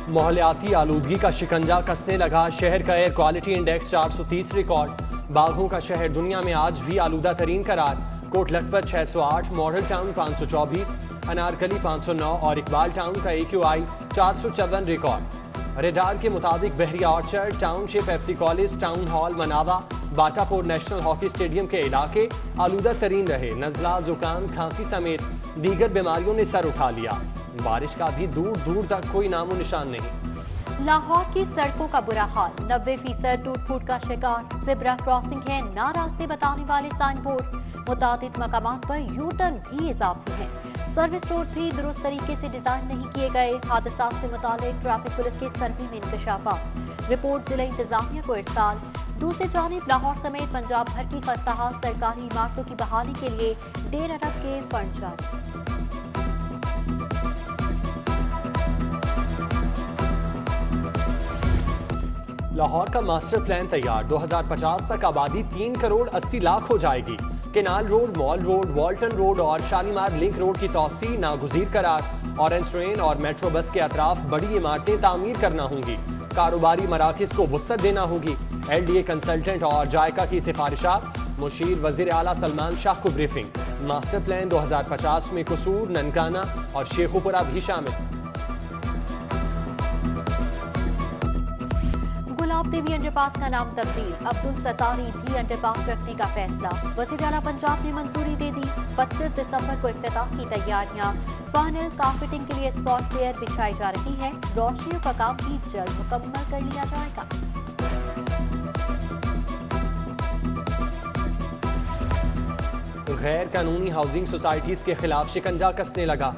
ماحولیاتی آلودگی کا شکنجا کسنے لگا، شہر کا ایئر کوالٹی انڈیکس 430 ریکارڈ، باغوں کا شہر دنیا میں آج بھی آلودہ ترین قرار، کوٹ لکھپت 608، ماڈل ٹاؤن 524، انارکلی 509 اور اقبال ٹاؤن کا AQI 454 ریکارڈ۔ ریڈار کے مطابق بحریہ آرچرڈ ٹاؤن شپ، Pepsi college, town hall, مناوا، Bata پور نیشنل ہاکی اسٹیڈیم کے علاقے آلودہ ترین رہے۔ نزلہ، زکام، کھانسی سمیت دیگر بیماریوں نے سر اٹھا لیا، بارش کا بھی دور دور تک کوئی نام و نشان نہیں۔ لاہور کی سڑکوں کا برا حال، 90% ٹوٹ پھوٹ کا شکار، زبرا کراسنگ ہے، نہ راستے بتانے والے سائن بورڈز، متعدد مقامات پر یو ٹرن بھی اضافی ہیں، سروس روڈ بھی درست طریقے سے ڈیزائن نہیں کیے گئے، حادثات سے متعلق ٹریفک پولیس کے سروے میں انکشافات، رپورٹ ضلع انتظامیہ کو ارسال۔ دوسری جانب لاہور سمیت پنجاب بھر کی خستہ سرکاری عمارتوں کی بحالی کے لیے 1.5 ارب کے فنڈ جاری۔ لاہور کا ماسٹر پلان تیار، 2050 تک آبادی 3 کروڑ 80 لاکھ ہو جائے گی۔ کینال روڈ، مال روڈ، والٹن روڈ اور شالیمار لنک روڈ کی توسیع ناگزیر قرار، اورنج ٹرین اور میٹرو بس کے اطراف بڑی عمارتیں تعمیر کرنا ہوں گی، کاروباری مراکز کو وسعت دینا ہوگی۔ LDA کنسلٹنٹ اور جائکا کی سفارشات، مشیر وزیر اعلیٰ سلمان شاہ کو بریفنگ۔ ماسٹر پلان 2050 میں قصور، ننکانہ اور شیخوپورہ بھی شامل۔ گلاب دیوی انڈر پاس کا نام تبدیل، عبدالستاری بھی انڈر پاس رکھنے کا فیصلہ، وزیر اعلیٰ پنجاب نے منظوری دے دی۔ 25 دسمبر کو افتتاح کی تیاریاں، فائنل کارپیٹنگ کے لیے اسپاٹ لیئر بچھائی جا رہی ہے، روشنیوں کا کام بھی جلد مکمل کر لیا جائے گا۔ غیر قانونی ہاؤسنگ سوسائٹیز کے خلاف شکنجا کسنے لگا،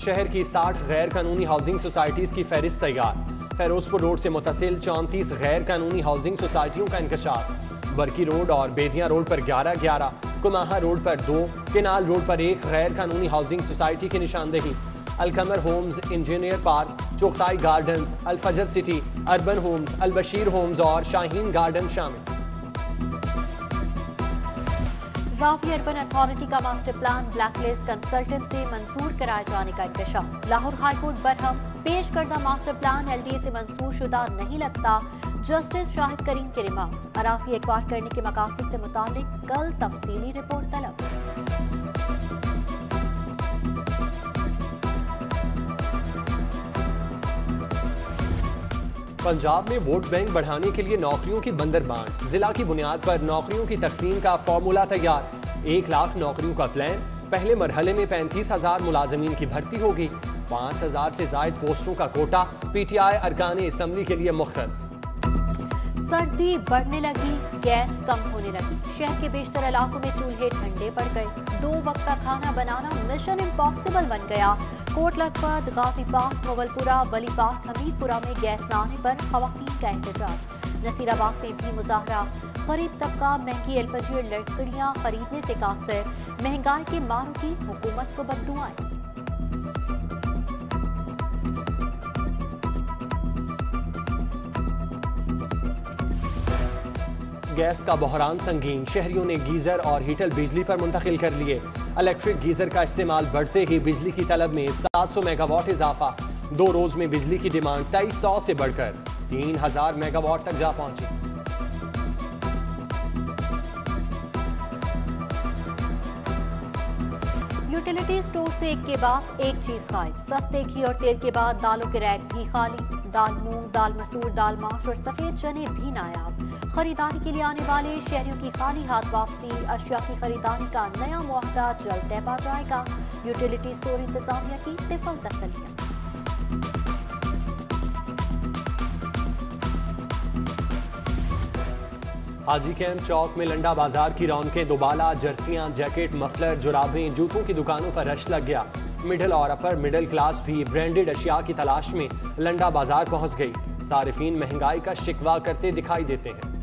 شہر کی 60 غیر قانونی ہاؤسنگ سوسائٹیز کی فہرست تیار، فیروز پور روڈ سے متصل 34 غیر قانونی ہاؤسنگ سوسائٹیوں کا انکشاف، برکی روڈ اور بیدیاں روڈ پر 11، کماہا روڈ پر 2، کینال روڈ پر 1 غیر قانونی ہاؤسنگ سوسائٹی کی نشاندہی، القمر ہومز، انجینئر پارک، چوکتائی گارڈنز، الفجر city, urban homes, al Bashir homes اور شاہین گارڈن شامل۔ راوی اربن اتھارٹی کا master plan black list consultant سے منظور کرائے جانے کا انکشاف، لاہور ہائی کورٹ برہم، پیش کردہ ماسٹر پلان LDA سے منظور شدہ نہیں لگتا، جسٹس شاہد کریم کے ریمارکس، اراضی ایکوائر کرنے کے مقاصد سے متعلق کل تفصیلی رپورٹ طلب۔ پنجاب میں ووٹ بینک بڑھانے کے لیے نوکریوں کی بندر بانٹ، ضلع کی بنیاد پر نوکریوں کی تقسیم کا فارمولہ تیار، 1 لاکھ نوکریوں کا پلان، پہلے مرحلے میں 35,000 ملازمین کی بھرتی ہوگی، 5,000 سے زائد پوسٹوں کا کوٹا PTI ارکان اسمبلی کے لیے مختص۔ سردی بڑھنے لگی، گیس کم ہونے لگی، شہر کے بیشتر علاقوں میں چولہے ٹھنڈے پڑ گئے، 2 وقت کا کھانا بنانا مشن امپاسبل بن گیا۔ کوٹ لکھپت، غازی پاک، مغل پورہ، ولی پاک، حمید پورہ میں گیس نہ آنے پر خواتین کا احتجاج، نصیر آباد میں بھی مظاہرہ، غریب طبقہ مہنگی LPG لکڑیاں خریدنے سے قاصر، مہنگائی کے ماروں کی حکومت کو بددعائیں۔ گیس کا بحران سنگین، شہریوں نے گیزر اور ہیٹر بجلی پر منتقل کر لیے، الیکٹرک گیزر کا استعمال بڑھتے ہی بجلی کی طلب میں 700 میگا واٹ اضافہ، 2 روز میں بجلی کی ڈیمانڈ 2300 سے بڑھ کر 3000 میگا واٹ تک جا پہنچی۔ یوٹیلیٹی اسٹور سے ایک کے بعد ایک چیز غائب، سستے گھی اور تیل کے بعد دالوں کے ریک بھی خالی، دال مونگ، دال مسور، دال ماش اور سفید چنے بھی نایاب، خریداری کے لیے آنے والے شہریوں کی خالی ہاتھ واپسی، اشیاء کی خریداری کا نیا معاہدہ جلد طے پا جائے گا، یوٹیلیٹی اسٹور انتظامیہ کی طفل تسلیاں۔ حاجی کیمپ چوک میں لنڈا بازار کی رونقیں دوبالا، جرسیاں، جیکٹ، مفلر، جرابیں، جوتوں کی دکانوں پر رش لگ گیا، مڈل اور اپر مڈل کلاس بھی برانڈڈ اشیاء کی تلاش میں لنڈا بازار پہنچ گئی، صارفین مہنگائی کا شکوہ کرتے دکھائی دیتے ہیں۔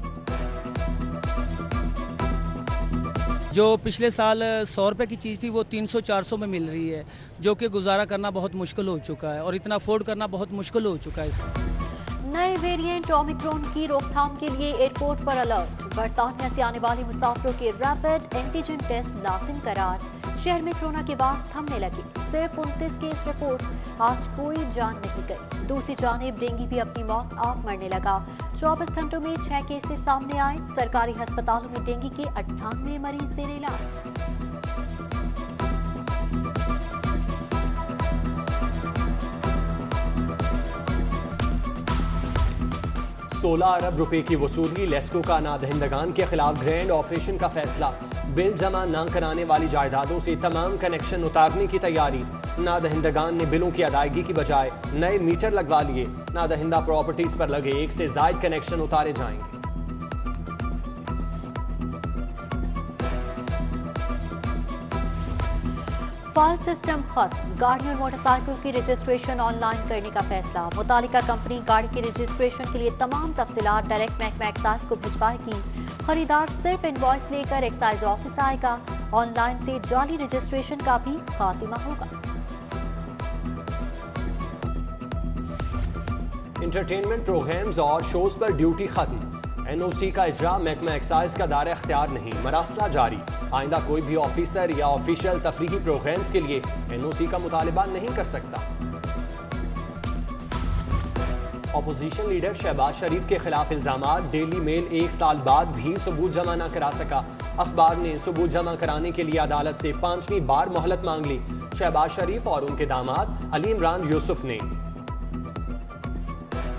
جو پچھلے سال 100 روپے کی چیز تھی وہ 300-400 میں مل رہی ہے، جو کہ گزارا کرنا بہت مشکل ہو چکا ہے اور اتنا افورڈ کرنا بہت مشکل ہو چکا ہے اس नए वेरिएंट ओमिक्रॉन की रोकथाम के लिए एयरपोर्ट पर अलर्ट। बरतानिया से आने वाले मुसाफिरों के रैपिड एंटीजन टेस्ट लाजिम करार। शहर में कोरोना के बाद थमने लगे। सिर्फ 29 केस रिपोर्ट, आज कोई जान नहीं गई। दूसरी जानिब डेंगू भी अपनी मौत आप मरने लगा। 24 घंटों में 6 केसेस सामने आए। सरकारी अस्पतालों में डेंगू के 98 मरीज जेर इलाज। 16 अरब रुपए की वसूली। लेस्को का नादहिंदगान के खिलाफ ग्रैंड ऑपरेशन का फैसला। बिल जमा न कराने वाली जायदादों से तमाम कनेक्शन उतारने की तैयारी। नादहिंदगान ने बिलों की अदायगी की बजाय नए मीटर लगवा लिए। नादहिंदा प्रॉपर्टीज पर लगे 1 से ज्यादा कनेक्शन उतारे जाएंगे। फाइल सिस्टम खत्म। गाड़ी और मोटरसाइकिल की रजिस्ट्रेशन ऑनलाइन करने का फैसला। मुतालिका कंपनी गाड़ी के रजिस्ट्रेशन के लिए तमाम तफसीलात डायरेक्ट महकमा एक्साइज को भिजवाएगी। खरीदार सिर्फ इनवॉइस लेकर एक्साइज ऑफिस आएगा। ऑनलाइन से जाली रजिस्ट्रेशन का भी खात्मा होगा। इंटरटेनमेंट प्रोग्राम्स और शोज पर ड्यूटी खत्म। एनओसी का इजरा महकमा एक्साइज का दायरा इख्तियार नहीं, मरासला जारी। आइंदा कोई भी ऑफिसर या ऑफिशियल तफरीही प्रोग्राम्स के लिए एनओसी का मुतालबा नहीं कर सकता। अपोजिशन लीडर शहबाज शरीफ के खिलाफ इल्जामात। डेली मेल 1 साल बाद भी सबूत जमा न करा सका। अखबार ने सबूत जमा कराने के लिए अदालत से 5वीं बार मोहलत मांग ली। शहबाज शरीफ और उनके दामाद अली इमरान यूसुफ ने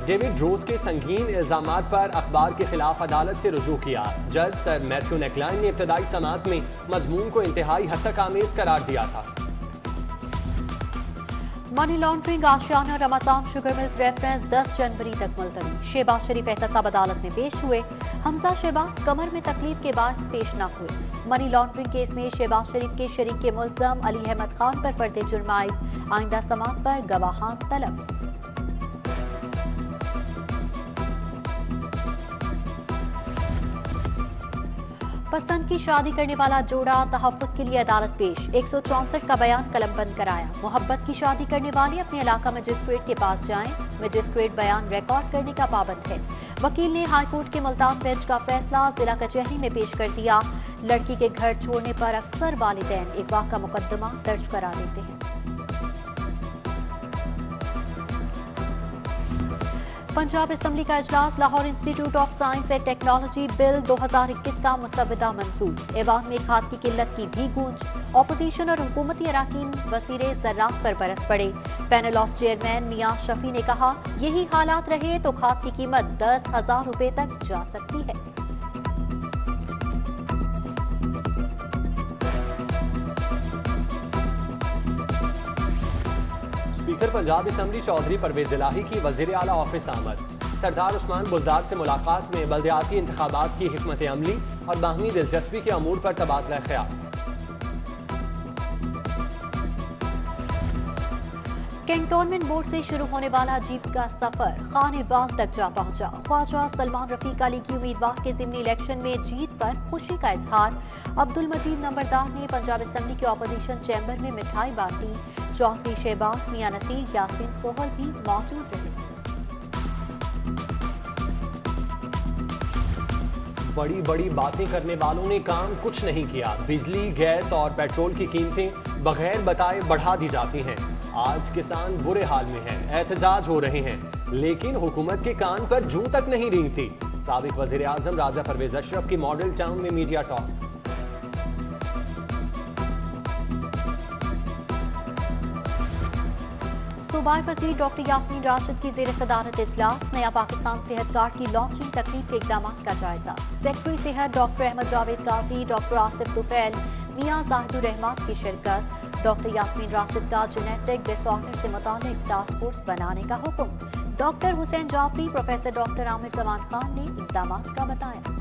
डेविड रोज के संगीन इल्जामात पर अखबार के खिलाफ अदालत से रुजू किया। जज सर मैथ्यू नेकलाइन ने इब्तदाई समात में मजमून को इंतहाई हद तक आमेज करार दिया था। मनी लॉन्ड्रिंग आशियाना रमजान शुगर मिल्स रेफरेंस 10 जनवरी तक मुलतवी। शहबाज शरीफ एहतसाब अदालत में पेश हुए। हमजा शहबाज कमर में तकलीफ के बायस पेश न हुए। मनी लॉन्ड्रिंग केस में शहबाज शरीफ के शरीक के मुल्ज़म अली अहमद खान पर फर्द जुर्म आयद। आइंदा समात पर गवाहान तलब। पसंद की शादी करने वाला जोड़ा तहफ़्फ़ुज़ के लिए अदालत पेश। 164 का बयान कलमबंद कराया। मोहब्बत की शादी करने वाले अपने इलाका मजिस्ट्रेट के पास जाएं। मजिस्ट्रेट बयान रिकॉर्ड करने का पाबंद है। वकील ने हाईकोर्ट के मुल्तान बेंच का फैसला जिला कचहरी में पेश कर दिया। लड़की के घर छोड़ने पर अक्सर वालिदैन अगवा का मुकदमा दर्ज करा देते हैं। पंजाब असम्बली का इजलास। Lahore institute of science and technology bill 2021 का मुसवदा मंजूर। ऐवान में खाद की किल्लत की भी गूंज। अपोजिशन और हुकूमती अराकीन वज़ीर ज़राअत पर बरस पड़े। पैनल ऑफ चेयरमैन मियां शफी ने कहा, यही हालात रहे तो खाद की कीमत 10,000 रुपए तक जा सकती है। स्पीकर पंजाब असम्बली चौधरी परवेज इलाही की वज़ीर आला ऑफिस आमद। सरदार उस्मान बुज़दार से मुलाकात में बल्दियाती इंतखाबात की हिकमत अमली और बाहमी दिलचस्पी के अमूर पर तबादला ख्याल। कैंटोनमेंट बोर्ड से शुरू होने वाला जीप का सफर खानेवाल तक जा पहुंचा। ख्वाजा सलमान रफीक अली की उम्मीदवार के ज़िमनी इलेक्शन में जीत पर खुशी का इजहार। अब्दुल मजीद नंबरदार ने पंजाब असम्बली के ऑपोजिशन चैम्बर में मिठाई बांटी। चौधरी शहबाज, मियां नसीर, यासीन सोहल भी मौजूद रहे। बड़ी बड़ी बातें करने वालों ने काम कुछ नहीं किया। बिजली, गैस और पेट्रोल की कीमतें बगैर बताए बढ़ा दी जाती हैं। आज किसान बुरे हाल में हैं, एहतजाज हो रहे हैं, लेकिन हुकूमत के कान पर जूं तक नहीं रेंगती। साबिक वज़ीर आज़म राजा परवेज अशरफ की मॉडल टाउन में मीडिया टॉक। सूबाई वज़ीर डॉक्टर यास्मीन राशिद की ज़ेर सदारत इजलास। नया पाकिस्तान सेहत कार्ड की लॉन्चिंग तकरीब के इक़दाम का जायजा। सेक्रेटरी सेहत डॉक्टर अहमद जावेद काजी, डॉक्टर आसिफ तुफैल, मियां जाहिदुर रहमान की शिरकत। डॉक्टर यास्मीन राशिद का जेनेटिक डिसऑर्डर से मुताल्लिक टास्क फोर्स बनाने का हुक्म। Doctor Hussain Jafri, professor doctor Amir Zaman Khan ने इक़दाम का बताया।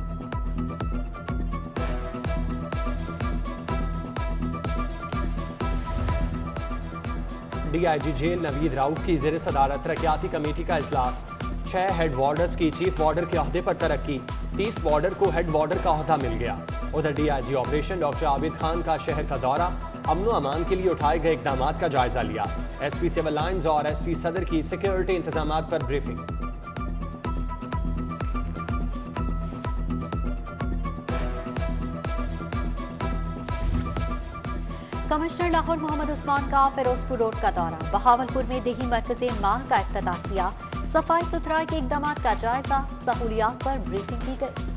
DIG जेल नवीद राउत की ज़ेर सदारत तरक्याती कमेटी का इजलास। 6 हेड वार्डर्स की चीफ वार्डर के अहदे पर तरक्की। 30 वार्डर को हेड वार्डर का अहदा मिल गया। उधर DIG operation doctor Abid Khan का शहर का दौरा। अमन अमान के लिए उठाए गए इक़दाम का जायजा लिया। SP सिविल लाइन्स और SP सदर की सिक्योरिटी इंतजामात पर ब्रीफिंग। कमिश्नर लाहौर मोहम्मद उस्मान का फिरोजपुर रोड का दौरा, बहावलपुर में देही मरकज़े माल का इफ्तिताह किया, सफाई सुथराई के इकदाम का जायजा, सहूलियात पर ब्रीफिंग की गई।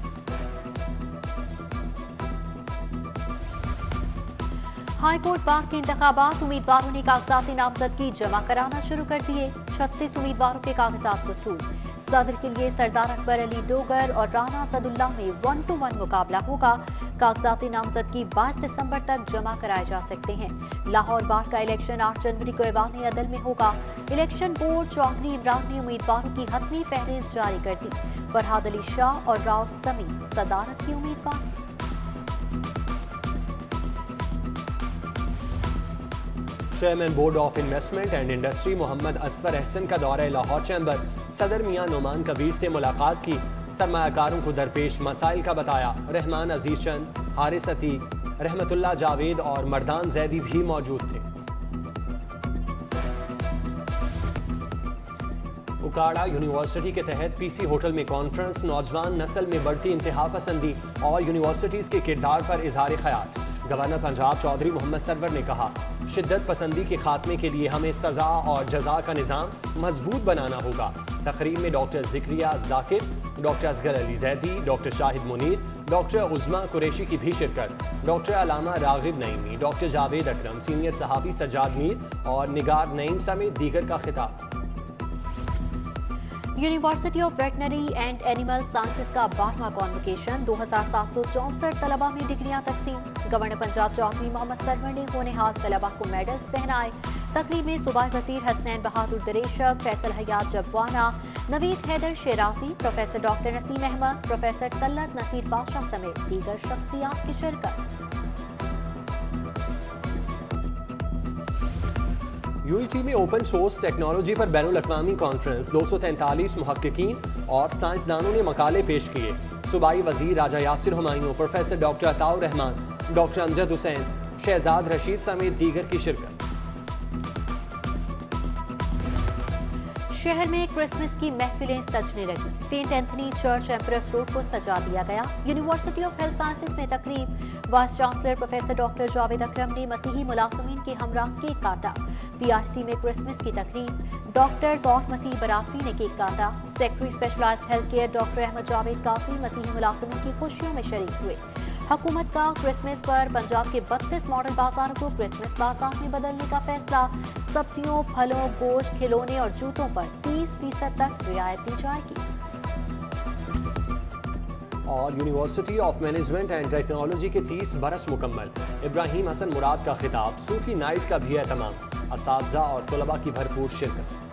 हाई कोर्ट बार के इंतखाबात, उम्मीदवारों ने कागजात नामजदगी जमा कराना शुरू कर दिए, 36 उम्मीदवारों के कागजात वसूल। सदर के लिए सरदार अकबर अली डोगर और राना असदुल्लाह में 1-to-1 मुकाबला होगा। कागजात नामजदगी 22 दिसंबर तक जमा कराए जा सकते हैं। लाहौर बार का इलेक्शन 8 जनवरी को ऐवान अदल में होगा। इलेक्शन बोर्ड चौधरी इमरान ने उम्मीदवारों की हतमी फहरिस्त जारी कर दी। फरहाद अली शाह और राव समी सदारत की उम्मीदवार। Chairman board of investment and industry Mohammad Asfar Ahsan का दौरा लाहौर चैम्बर, सदर मियां नोमान कबीर से मुलाकात की, सरमायाकारों को दरपेश मसाइल का बताया। रहमान अजीज चंद, हारिस अतीक, रहमतुल्लाह जावेद और मर्दान जैदी भी मौजूद थे। उकाड़ा यूनिवर्सिटी के तहत पीसी होटल में कॉन्फ्रेंस, नौजवान नस्ल में बढ़ती इंतहा पसंदी और यूनिवर्सिटीज के किरदार पर इजहार ख्याल। गवर्नर पंजाब चौधरी मोहम्मद सरवर ने कहा, शिद्दत पसंदी के खात्मे के लिए हमें सजा और जजा का निज़ाम मजबूत बनाना होगा। तकरीब में doctor Zikriya Zakir, doctor Asghar Ali Zaidi, doctor Shahid Munir, doctor Uzma Qureshi की भी शिरकत। Doctor Allama Raghib Naeemi, doctor Javed Akram, senior सहाफ़ी सज्जाद मीर और निगार नईम समेत दीगर का खिताब। University of veterinary and animal sciences का 12वां कॉन्वोकेशन, 2764 तलबा में डिग्रियां तकसीम। गवर्नर पंजाब चौधरी मोहम्मद सरवर ने होनहार तलबा को मेडल्स पहनाए। तकरीब में सूबाई वज़ीर Hasnain Bahadur Dreshak, Faisal Hayat Jabwana, Naveed Haider Sherazi, professor doctor Naseem Ahmad, professor Tallat Naseer Badshah समेत दीगर शख्सियात की शिरकत। यूईटी में ओपन सोर्स टेक्नोलॉजी पर बैनुल-अक़वामी कॉन्फ्रेंस, 243 मुहक्किकीन और साइंसदानों ने मकाले पेश किए। सूबाई वज़ीर Raja Yasir Humayun, professor doctor Ataur Rehman, doctor Amjad Hussain, Shahzad Rashid समेत दीगर की शिरकत। शहर में क्रिसमस की महफिलें सजने लगी। Saint Anthony Church Empress Road को सजा दिया गया। यूनिवर्सिटी ऑफ हेल्थ साइंसेज में तकरीब, vice chancellor professor doctor Javed Akram ने मसीही मुलाज़िमीन के हमरा केक काटा। पीआईसी में क्रिसमस की तकरीब, डॉक्टर्स और मसीही बरादरी ने केक काटा। Secretary specialised health care doctor Ahmad Javed Qasim मसीही मुलाज़िमीन की खुशियों में शरीक हुए। हुकूमत का क्रिसमस पर पंजाब के 32 मॉडल बाजारों को क्रिसमस बाजार में बदलने का फैसला। सब्जियों, फलों, गोश्त, खिलौने और जूतों पर 30% तक रियायत दी जाएगी। और university of management and technology के 30 बरस मुकम्मल, इब्राहिम हसन मुराद का खिताब, सूफी नाइट का भी एहतमाम, असातिज़ा और तलबा की भरपूर शिरकत।